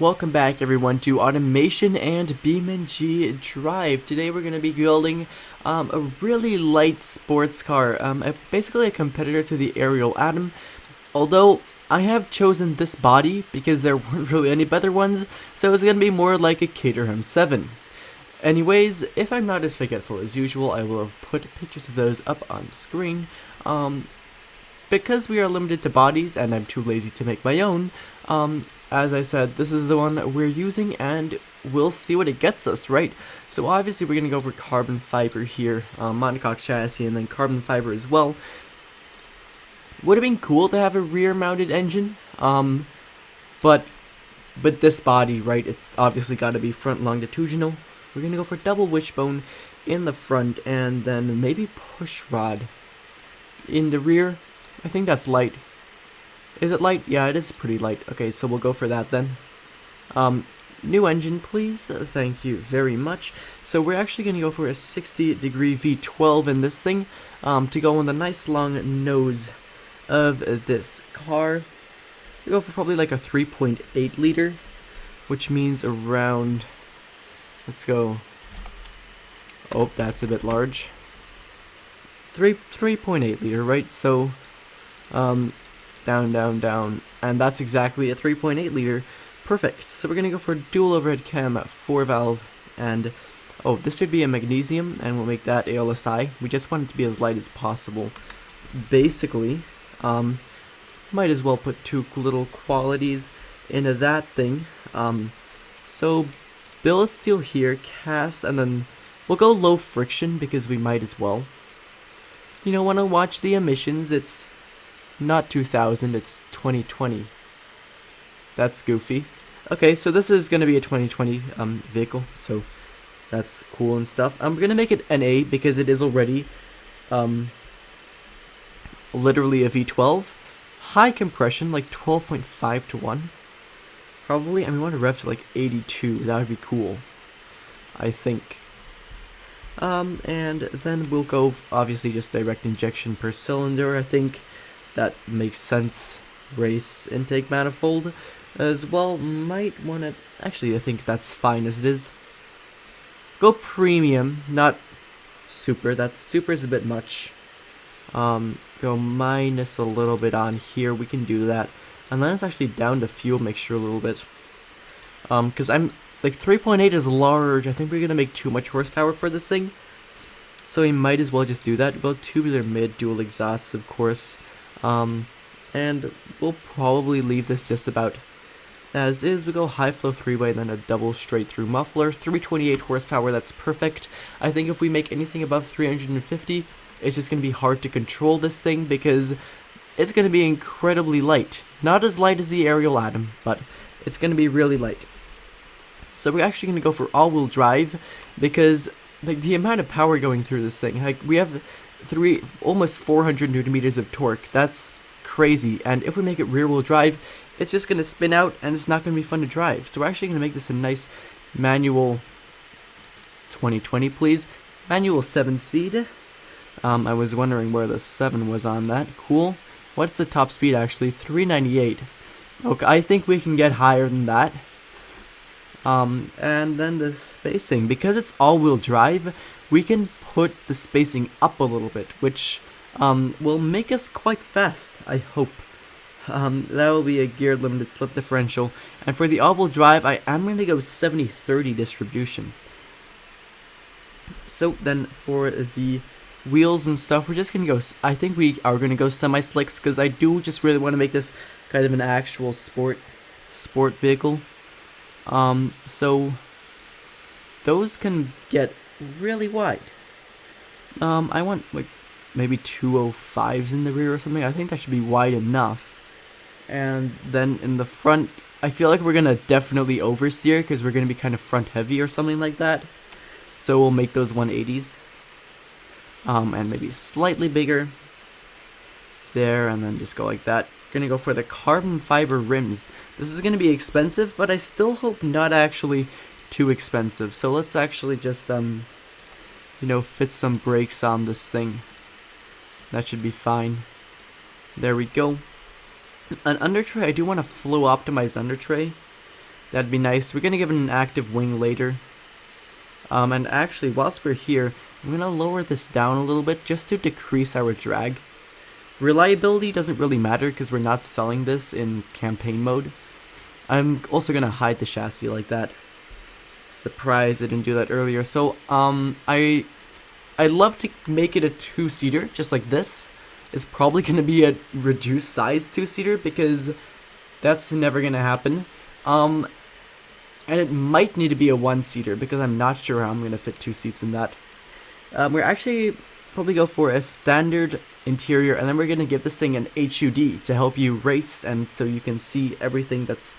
Welcome back everyone to Automation and BeamNG.Drive. Today we're going to be building a really light sports car, basically a competitor to the Ariel Atom, although I have chosen this body because there weren't really any better ones, so it's going to be more like a Caterham 7. Anyways, if I'm not as forgetful as usual, I will have put pictures of those up on screen. Because we are limited to bodies and I'm too lazy to make my own, as I said, this is the one we're using and we'll see what it gets us, right? So obviously we're going to go for carbon fiber here, monocoque chassis and then carbon fiber as well. Would have been cool to have a rear mounted engine, but this body, right, it's obviously got to be front longitudinal. We're going to go for double wishbone in the front and then maybe push rod in the rear. I think that's light. Is it light? Yeah, it is pretty light. Okay, so we'll go for that then. New engine, please. Thank you very much. So we're actually going to go for a 60-degree V12 in this thing to go on the nice long nose of this car. We go for probably like a 3.8 liter, which means around, let's go, oh, that's a bit large. 3.8 liter, right? So, down, and that's exactly a 3.8 liter. Perfect. So we're gonna go for dual overhead cam 4 valve, and oh, this should be a magnesium, and we'll make that ALSI. We just want it to be as light as possible. Basically, might as well put two little qualities into that thing. So billet steel here, cast, and then we'll go low friction because we might as well. You know, when I watch the emissions, it's not 2000, it's 2020. That's goofy. Okay, so this is going to be a 2020 vehicle, so that's cool and stuff. I'm going to make it an A because it is already literally a V12. High compression, like 12.5 to 1. Probably, I mean, I want to rev to like 82, that would be cool, I think. And then we'll go, obviously, just direct injection per cylinder. I think that makes sense. Race intake manifold as well. Might want to, actually, I think that's fine as it is. Go premium, not super. That's super is a bit much. Go minus a little bit on here. We can do that. And then it's actually down to fuel mixture a little bit. Because I'm like 3.8 is large. I think we're gonna make too much horsepower for this thing, so we might as well just do that. Well, tubular mid, dual exhausts, of course, and we'll probably leave this just about as is. We go high flow 3-way, then a double straight through muffler, 328 horsepower. That's perfect. I think if we make anything above 350, it's just gonna be hard to control this thing because it's gonna be incredibly light. Not as light as the Ariel Atom, but it's gonna be really light. So we're actually going to go for all-wheel drive because like the amount of power going through this thing, like we have almost 400 newton meters of torque. That's crazy. And if we make it rear-wheel drive, it's just going to spin out and it's not going to be fun to drive. So we're actually going to make this a nice manual 2020, please. Manual 7-speed. I was wondering where the 7 was on that. Cool. What's the top speed actually? 398. Okay, I think we can get higher than that. And then the spacing, because it's all-wheel drive, we can put the spacing up a little bit, which will make us quite fast, I hope. That will be a geared limited slip differential, and for the all-wheel drive, I am going to go 70-30 distribution. So then for the wheels and stuff, we're just going to go, I think we are going to go semi-slicks, because I do just really want to make this kind of an actual sport vehicle. So those can get really wide. I want like maybe 205s in the rear or something. I think that should be wide enough. And then in the front, I feel like we're gonna definitely oversteer because we're gonna be kind of front heavy or something like that. So we'll make those 180s. And maybe slightly bigger there, and then just go like that. Gonna go for the carbon fiber rims. This is gonna be expensive, but I still hope not actually too expensive. So let's actually just you know, fit some brakes on this thing. That should be fine. There we go. An under tray, I do want a flow optimized under tray. That'd be nice. We're gonna give it an active wing later. And actually, whilst we're here, I'm gonna lower this down a little bit just to decrease our drag. Reliability doesn't really matter because we're not selling this in campaign mode. I'm also gonna hide the chassis like that. Surprised I didn't do that earlier. So I'd love to make it a two-seater, just like this. It's probably gonna be a reduced size two-seater because that's never gonna happen. And it might need to be a one-seater because I'm not sure how I'm gonna fit 2 seats in that. We're actually probably go for a standard interior, and then we're gonna give this thing an HUD to help you race and so you can see everything that's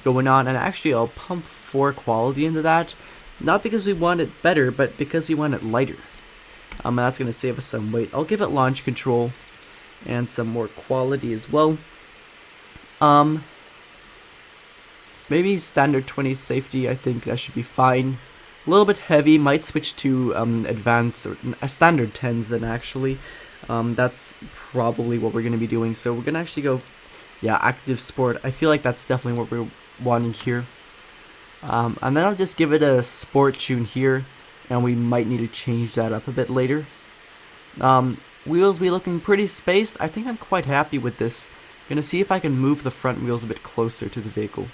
going on. And actually I'll pump 4 quality into that, not because we want it better, but because we want it lighter. And that's gonna save us some weight. I'll give it launch control and some more quality as well. Maybe standard 20 safety, I think that should be fine. A little bit heavy, might switch to advanced or standard 10s then actually. That's probably what we're going to be doing. So we're going to actually go, yeah, active sport. I feel like that's definitely what we're wanting here. And then I'll just give it a sport tune here, and we might need to change that up a bit later. Wheels be looking pretty spaced. I think I'm quite happy with this. I'm going to see if I can move the front wheels a bit closer to the vehicle.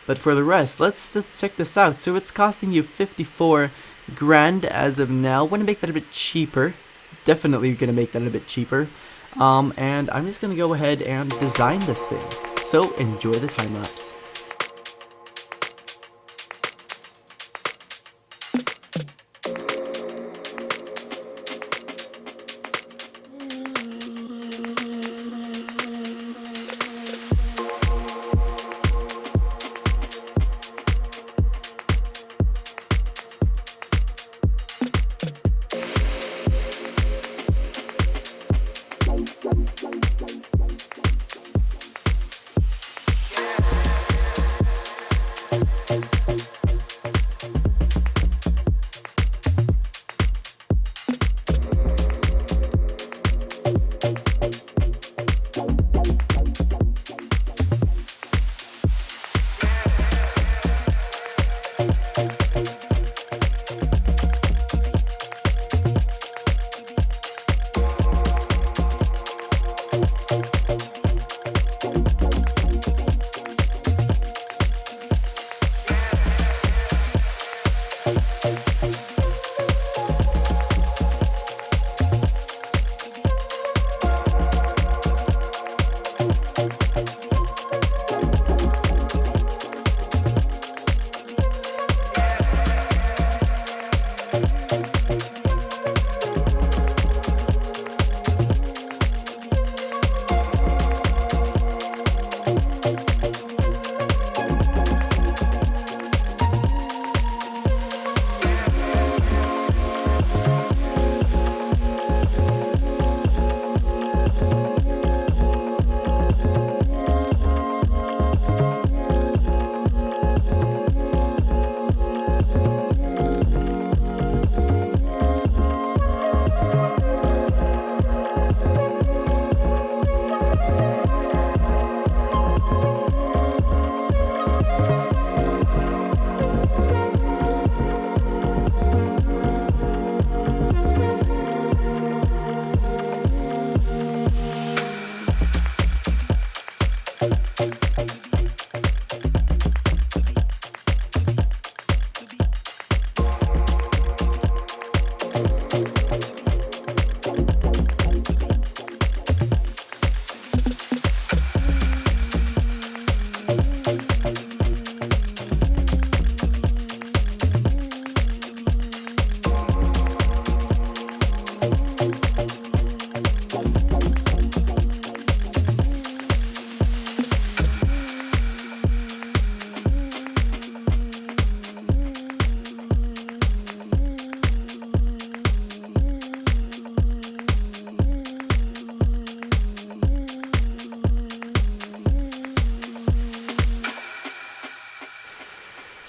But for the rest, let's check this out. So it's costing you 54 grand as of now. Want to make that a bit cheaper. Definitely gonna make that a bit cheaper. And I'm just gonna go ahead and design this thing. So enjoy the time lapse.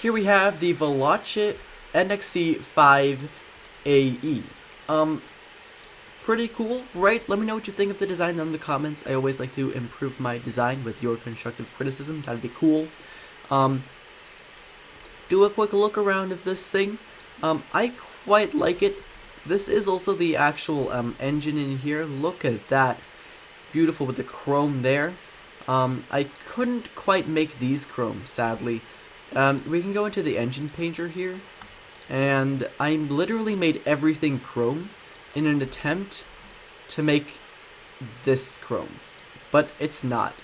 Here we have the Veloce NXT5 AE. pretty cool, right? Let me know what you think of the design in the comments. I always like to improve my design with your constructive criticism. That'd be cool. Do a quick look around of this thing. I quite like it. This is also the actual engine in here. Look at that. Beautiful with the chrome there. I couldn't quite make these chrome, sadly. We can go into the engine painter here. And I literally made everything chrome in an attempt to make this chrome. But it's not.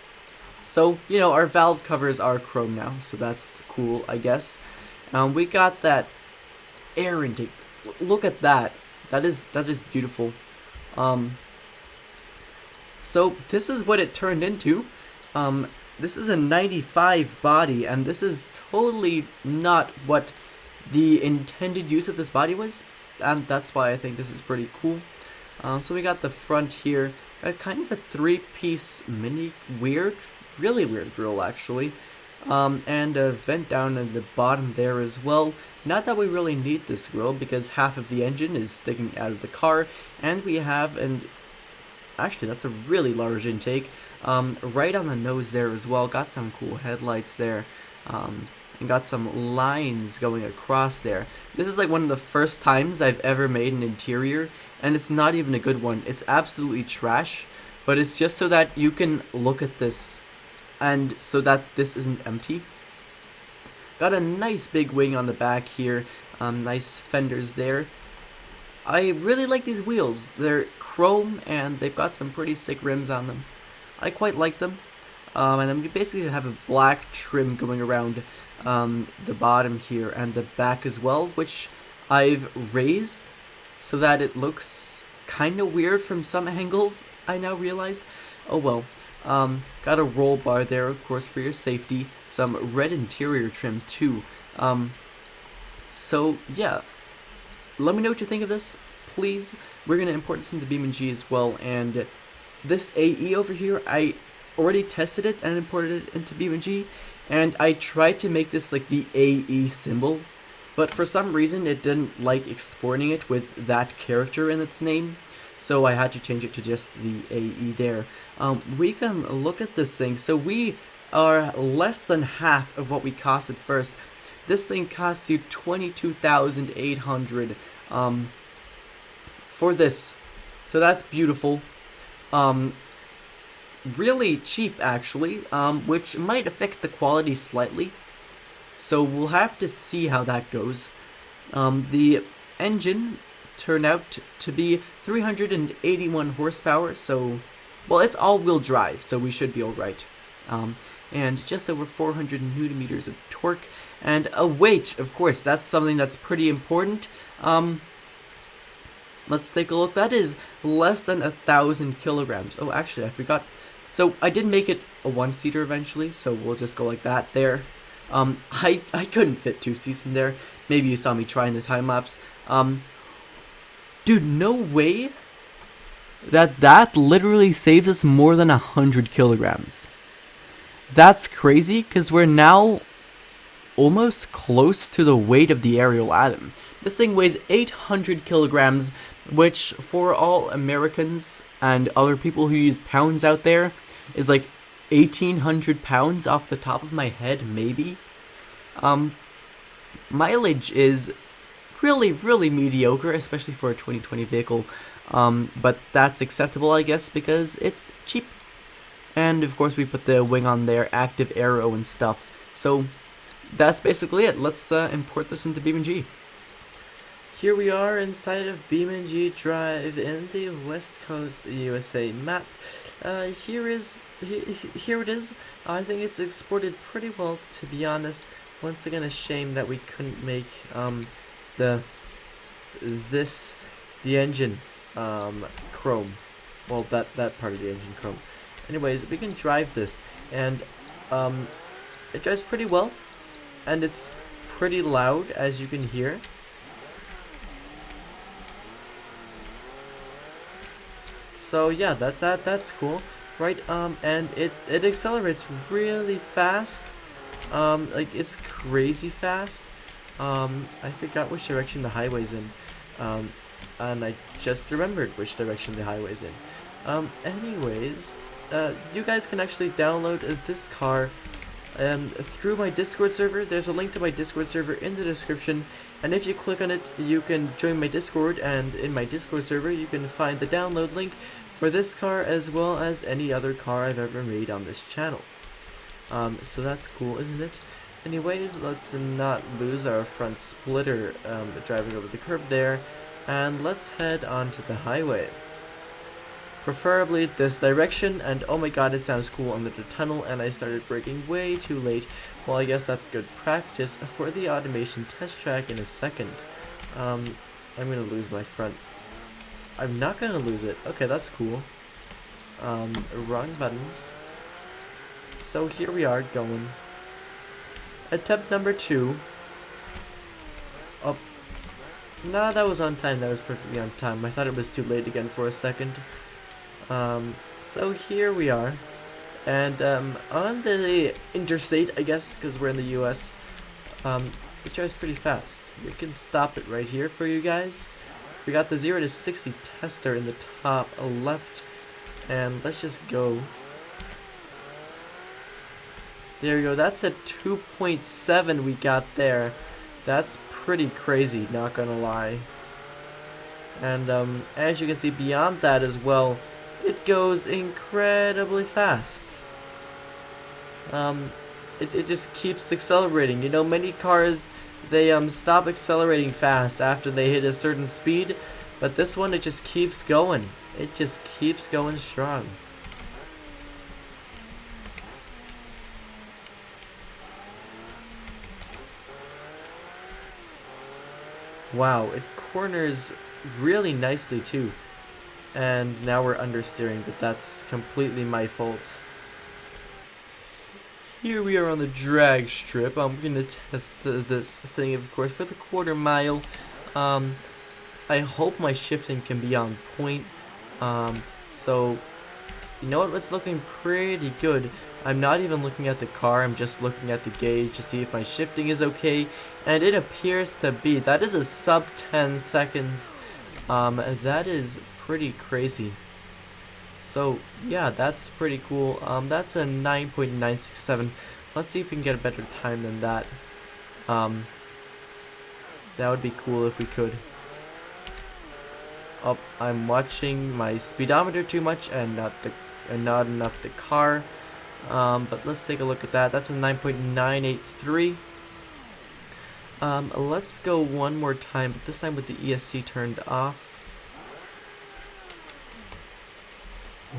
So, you know, our valve covers are chrome now, so that's cool, I guess. We got that air intake. Look at that. That is beautiful. So this is what it turned into. This is a 95 body, and this is totally not what the intended use of this body was, and that's why I think this is pretty cool. So we got the front here, kind of a three-piece mini really weird grill actually, and a vent down at the bottom there as well. Not that we really need this grill because half of the engine is sticking out of the car, and we have actually that's a really large intake right on the nose there as well. Got some cool headlights there, and got some lines going across there. This is like one of the first times I've ever made an interior, and it's not even a good one. It's absolutely trash, but it's just so that you can look at this and so that this isn't empty. Got a nice big wing on the back here, nice fenders there. I really like these wheels. They're chrome and they've got some pretty sick rims on them. I quite like them. And then we basically have a black trim going around the bottom here and the back as well, which I've raised so that it looks kind of weird from some angles, I now realize. Oh well. Got a roll bar there, of course, for your safety. Some red interior trim too. So yeah, let me know what you think of this, please. We're gonna import this into BeamNG as well, and this AE over here, I already tested it and imported it into BeamNG, and I tried to make this like the AE symbol, but for some reason it didn't like exporting it with that character in its name, so I had to change it to just the AE there. We can look at this thing. So we are less than half of what we cost at first. This thing costs you $22,800 for this, so that's beautiful. Really cheap actually, which might affect the quality slightly, so we'll have to see how that goes. The engine turned out to be 381 horsepower, so well, it's all-wheel drive, so we should be alright. And just over 400 newton meters of torque, and a weight, of course, that's something that's pretty important. Let's take a look. That is less than 1,000 kilograms. Oh, actually, I forgot. So I did make it a one-seater eventually, so we'll just go like that there. I couldn't fit 2 seats in there. Maybe you saw me try in the time lapse. Dude, no way that literally saves us more than 100 kilograms. That's crazy, because we're now almost close to the weight of the Ariel Atom. This thing weighs 800 kilograms, which for all Americans and other people who use pounds out there is like 1,800 pounds off the top of my head, maybe. Mileage is really mediocre, especially for a 2020 vehicle, but that's acceptable, I guess, because it's cheap. And of course we put the wing on there, active aero and stuff. So that's basically it. Let's import this into BeamNG. Here we are inside of BeamNG.Drive in the West Coast USA map. Here it is. I think it's exported pretty well, to be honest. Once again, a shame that we couldn't make the engine chrome. Well, that part of the engine chrome. Anyways, we can drive this, and it drives pretty well, and it's pretty loud, as you can hear. So yeah, that's cool, right? And it accelerates really fast. Like, it's crazy fast. I forgot which direction the highway's in. and I just remembered which direction the highway's in. Anyways, you guys can actually download this car through my Discord server. There's a link to my Discord server in the description, and if you click on it, you can join my Discord, and in my Discord server you can find the download link for this car as well as any other car I've ever made on this channel. So that's cool, isn't it? Anyways, let's not lose our front splitter driving over the curb there, and let's head onto the highway. Preferably this direction, and oh my god, it sounds cool under the tunnel, and I started braking way too late. Well, I guess that's good practice for the automation test track in a second. I'm gonna lose my front. I'm not gonna lose it. Okay, that's cool. Wrong buttons. So here we are going. Attempt number 2. Oh, no, that was on time. That was perfectly on time. I thought it was too late again for a second. So here we are, and on the interstate, I guess, because we're in the US, it drives pretty fast. We can stop it right here for you guys. We got the 0 to 60 tester in the top left, and let's just go. There we go. That's a 2.7 we got there. That's pretty crazy, not gonna lie. And as you can see beyond that as well, it goes incredibly fast. It just keeps accelerating. You know, many cars, they stop accelerating fast after they hit a certain speed, but this one, it just keeps going. It just keeps going strong. Wow, it corners really nicely too. And now we're understeering, but that's completely my fault. Here we are on the drag strip. I'm gonna test this thing, of course, for the quarter mile. I hope my shifting can be on point. So, you know what? It's looking pretty good. I'm not even looking at the car. I'm just looking at the gauge to see if my shifting is okay, and it appears to be. That is a sub 10 seconds. That is pretty crazy. So yeah, that's pretty cool. That's a 9.967. Let's see if we can get a better time than that. That would be cool if we could. Oh, I'm watching my speedometer too much and not enough the car. But let's take a look at that. That's a 9.983. Let's go one more time, but this time with the ESC turned off.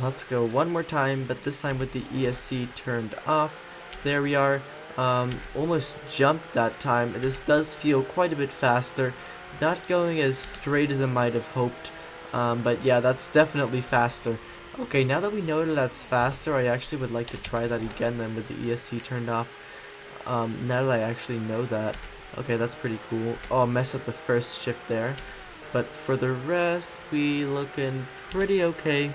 Let's go one more time, but this time with the ESC turned off. There we are. Almost jumped that time. This does feel quite a bit faster. Not going as straight as I might have hoped. But yeah, that's definitely faster. Okay, now that we know that that's faster, I actually would like to try that again then with the ESC turned off. Now that I actually know that. Okay, that's pretty cool. Oh, I messed up the first shift there. But for the rest, we looking pretty okay.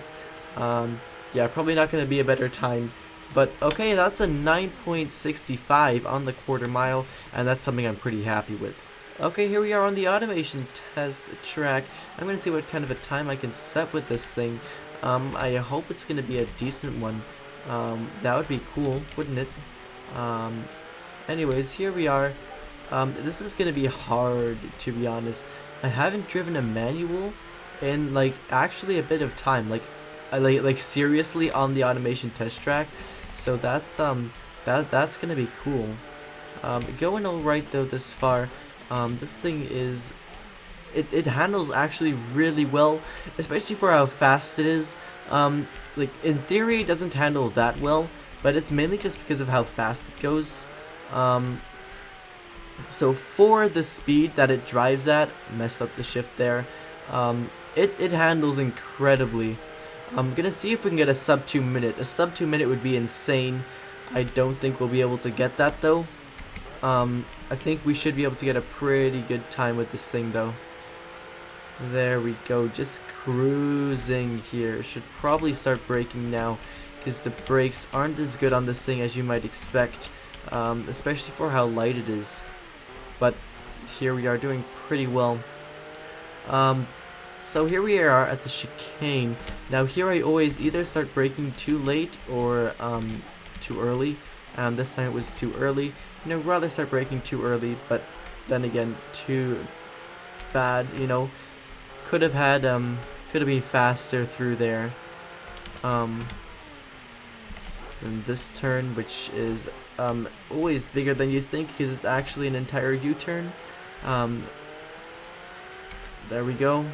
Yeah, probably not going to be a better time. But okay, that's a 9.65 on the quarter mile, and that's something I'm pretty happy with. Okay, here we are on the automation test track. I'm going to see what kind of a time I can set with this thing. I hope it's going to be a decent one. That would be cool, wouldn't it? Anyways, here we are. This is going to be hard, to be honest. I haven't driven a manual in, like, actually a bit of time. Like seriously on the automation test track. So that's gonna be cool. Going alright though this far. This thing is, it handles actually really well, especially for how fast it is. Like in theory it doesn't handle that well, but it's mainly just because of how fast it goes. So for the speed that it drives at, messed up the shift there. It handles incredibly. I'm gonna see if we can get a sub 2 minute. A sub 2 minute would be insane. I don't think we'll be able to get that though. I think we should be able to get a pretty good time with this thing though. There we go, just cruising here. Should probably start braking now, because the brakes aren't as good on this thing as you might expect, especially for how light it is. But here we are doing pretty well. So here we are at the chicane. Now here I always either start braking too late or too early. This time it was too early. Rather start braking too early, but then again, too bad. Could have been faster through there. And this turn, which is always bigger than you think, because it's actually an entire U-turn. There we go.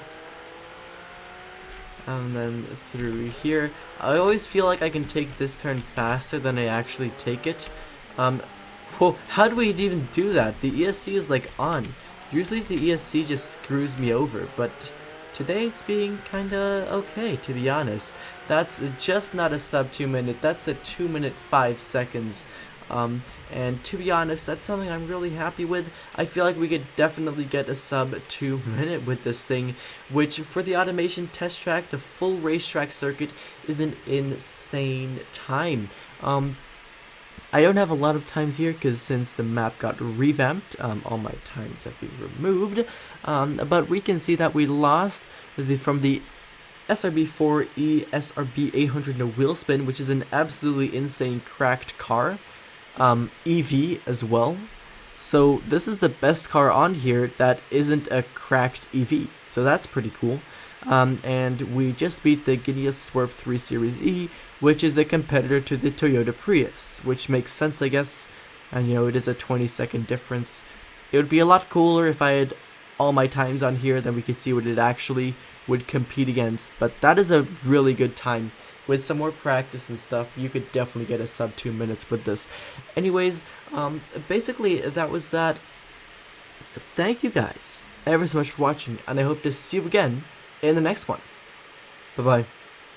And then through here, I always feel like I can take this turn faster than I actually take it. Well, how do we even do that? The ESC is like on. Usually the ESC just screws me over, but today it's being kinda okay, to be honest. That's just not a sub 2 minute, that's a 2 minute 5 seconds. And to be honest, that's something I'm really happy with. I feel like we could definitely get a sub 2 minute with this thing, which for the automation test track, the full racetrack circuit, is an insane time. I don't have a lot of times here because since the map got revamped, all my times have been removed. But we can see that we lost from the SRB4E SRB 800 no wheel spin, which is an absolutely insane cracked car. EV as well. So this is the best car on here that isn't a cracked EV. So that's pretty cool. And we just beat the Gideon Swerve 3 Series E, which is a competitor to the Toyota Prius, which makes sense, I guess. And it is a 20-second difference. It would be a lot cooler if I had all my times on here, then we could see what it actually would compete against. But that is a really good time. With some more practice and stuff, you could definitely get a sub 2 minutes with this. Anyways, basically that was that. Thank you guys ever so much for watching, and I hope to see you again in the next one. Bye bye.